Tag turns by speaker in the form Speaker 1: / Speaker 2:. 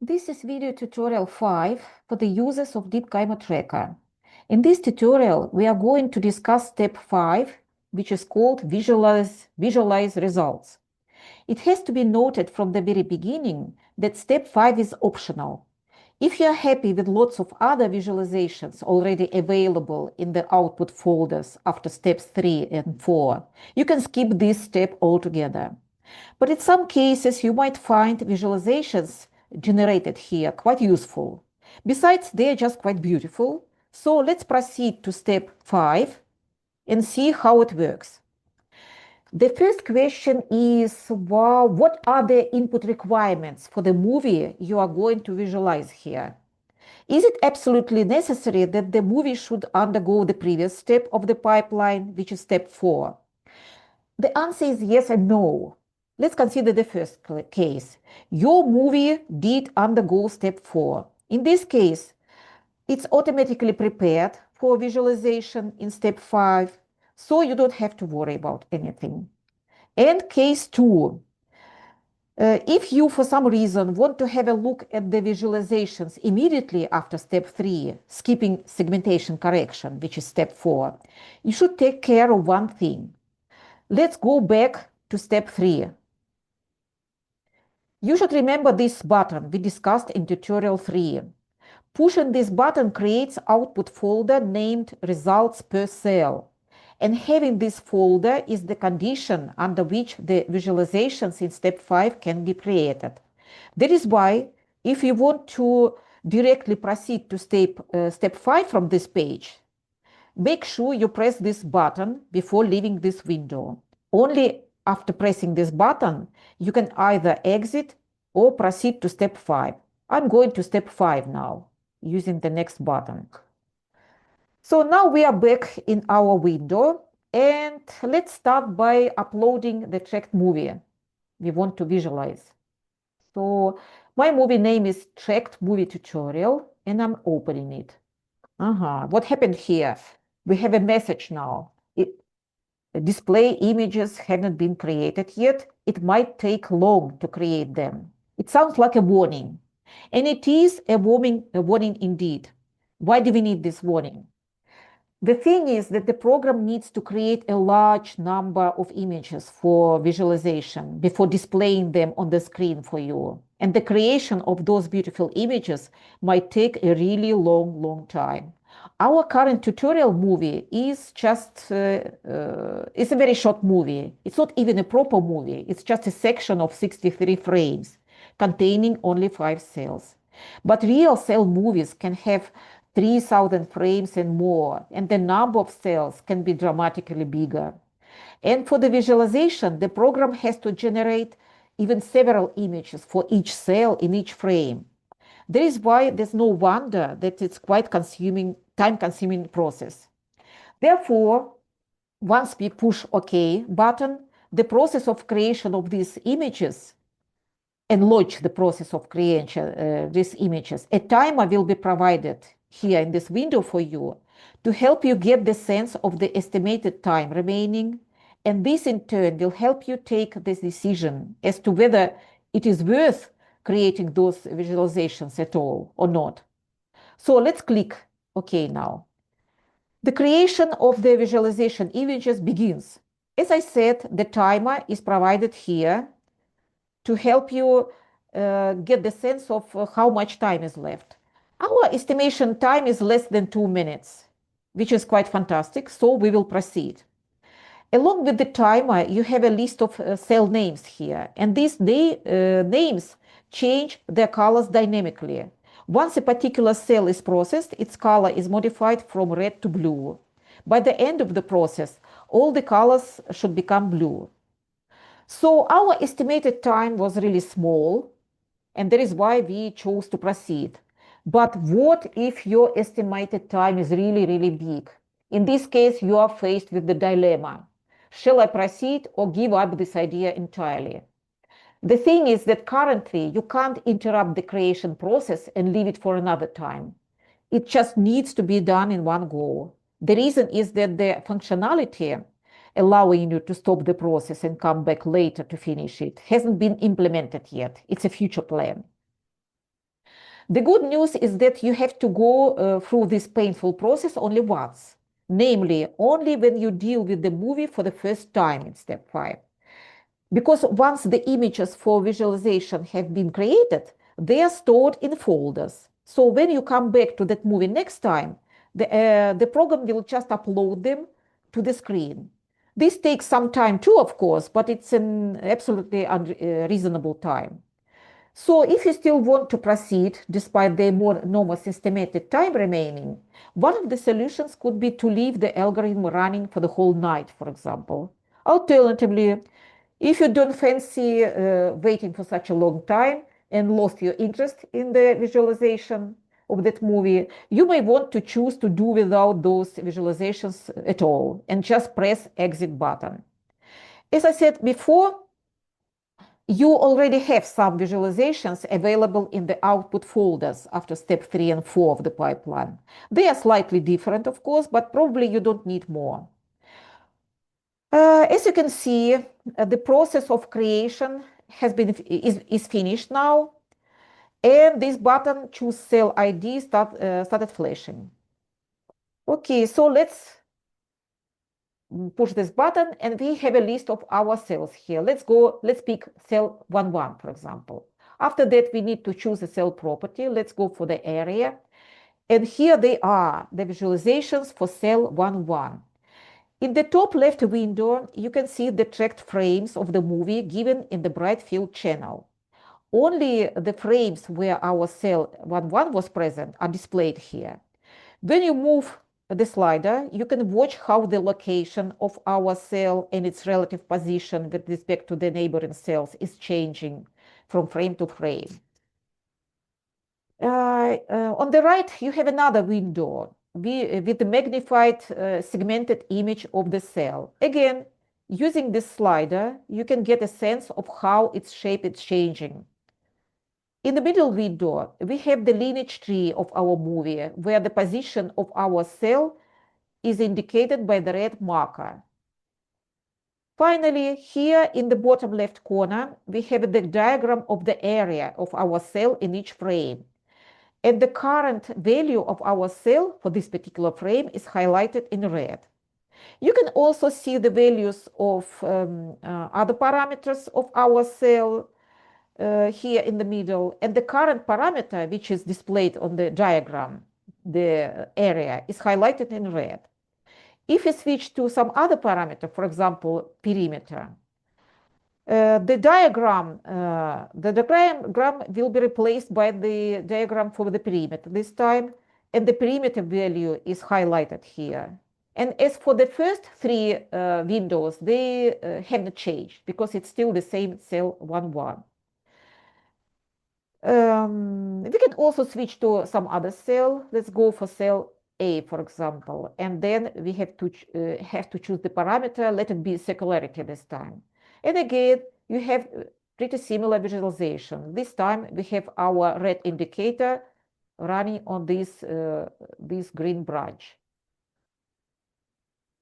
Speaker 1: This is video tutorial 5 for the users of DeepKymoTracker. In this tutorial, we are going to discuss step 5, which is called visualize results. It has to be noted from the very beginning that step 5 is optional. If you are happy with lots of other visualizations already available in the output folders after steps 3 and 4, you can skip this step altogether. But in some cases, you might find visualizations generated here quite useful. Besides, they are just quite beautiful. So let's proceed to step 5 and see how it works. The first question is, wow, what are the input requirements for the movie you are going to visualize here? Is it absolutely necessary that the movie should undergo the previous step of the pipeline, which is step 4? The answer is yes and no. Let's consider the first case. Your movie did undergo step 4. In this case, it's automatically prepared for visualization in step 5, so you don't have to worry about anything. And case 2. If you, for some reason, want to have a look at the visualizations immediately after step 3, skipping segmentation correction, which is step 4, you should take care of one thing. Let's go back to step 3. You should remember this button we discussed in tutorial 3. Pushing this button creates output folder named results per cell. And having this folder is the condition under which the visualizations in step 5 can be created. That is why, if you want to directly proceed to step 5 from this page, make sure you press this button before leaving this window. Only after pressing this button, you can either exit or proceed to step 5. I'm going to step 5 now, using the next button. So now we are back in our window, and let's start by uploading the tracked movie we want to visualize. So my movie name is Tracked Movie Tutorial, and I'm opening it. What happened here? We have a message now. Display images haven't been created yet. It might take long to create them. It sounds like a warning. And it is a warning indeed. Why do we need this warning? The thing is that the program needs to create a large number of images for visualization before displaying them on the screen for you. And the creation of those beautiful images might take a really long time. Our current tutorial movie is just, it's a very short movie. It's not even a proper movie. It's just a section of 63 frames containing only 5 cells. But real cell movies can have 3,000 frames and more, and the number of cells can be dramatically bigger. And for the visualization, the program has to generate even several images for each cell in each frame. That is why there's no wonder that it's quite time-consuming process. Therefore, once we push OK button, the process of creation of these images and launch the process of creation these images, a timer will be provided here in this window for you to help you get the sense of the estimated time remaining. And this in turn will help you take this decision as to whether it is worth creating those visualizations at all or not. So let's click OK now. The creation of the visualization images begins. As I said, the timer is provided here to help you get the sense of how much time is left. Our estimation time is less than 2 minutes, which is quite fantastic, so we will proceed. Along with the timer, you have a list of cell names here, and these names change their colors dynamically. Once a particular cell is processed, its color is modified from red to blue. By the end of the process, all the colors should become blue. So our estimated time was really small, and that is why we chose to proceed. But what if your estimated time is really big? In this case, you are faced with the dilemma. Shall I proceed or give up this idea entirely? The thing is that currently you can't interrupt the creation process and leave it for another time. It just needs to be done in one go. The reason is that the functionality allowing you to stop the process and come back later to finish it hasn't been implemented yet. It's a future plan. The good news is that you have to go through this painful process only once, namely, only when you deal with the movie for the first time in step 5. Because once the images for visualization have been created, they are stored in folders. So when you come back to that movie next time, the program will just upload them to the screen. This takes some time too, of course, but it's an absolutely reasonable time. So if you still want to proceed, despite the more normal systematic time remaining, one of the solutions could be to leave the algorithm running for the whole night, for example. Alternatively, if you don't fancy waiting for such a long time and lost your interest in the visualization of that movie, you may want to choose to do without those visualizations at all and just press exit button. As I said before, you already have some visualizations available in the output folders after step 3 and 4 of the pipeline. They are slightly different, of course, but probably you don't need more. As you can see, the process of creation is finished now, and this button choose cell ID started flashing. Okay, so let's push this button and we have a list of our cells here. Let's pick cell 11, for example. After that, we need to choose a cell property. Let's go for the area. And here they are, the visualizations for cell 11. In the top left window, you can see the tracked frames of the movie given in the bright field channel. Only the frames where our cell 11 was present are displayed here. When you move the slider, you can watch how the location of our cell and its relative position with respect to the neighboring cells is changing from frame to frame. On the right, you have another window with the magnified segmented image of the cell. Again, using this slider, you can get a sense of how its shape is changing. In the middle window, we have the lineage tree of our movie, where the position of our cell is indicated by the red marker. Finally, here in the bottom left corner, we have the diagram of the area of our cell in each frame. And the current value of our cell for this particular frame is highlighted in red. You can also see the values of other parameters of our cell here in the middle, and the current parameter, which is displayed on the diagram, the area, is highlighted in red. If we switch to some other parameter, for example, perimeter, the diagram will be replaced by the diagram for the perimeter this time, and the perimeter value is highlighted here. And as for the first three windows, they haven't changed because it's still the same cell 11. We can also switch to some other cell. Let's go for cell A, for example, and then we have to choose the parameter. Let it be circularity this time. And again, you have pretty similar visualization. This time we have our red indicator running on this green branch.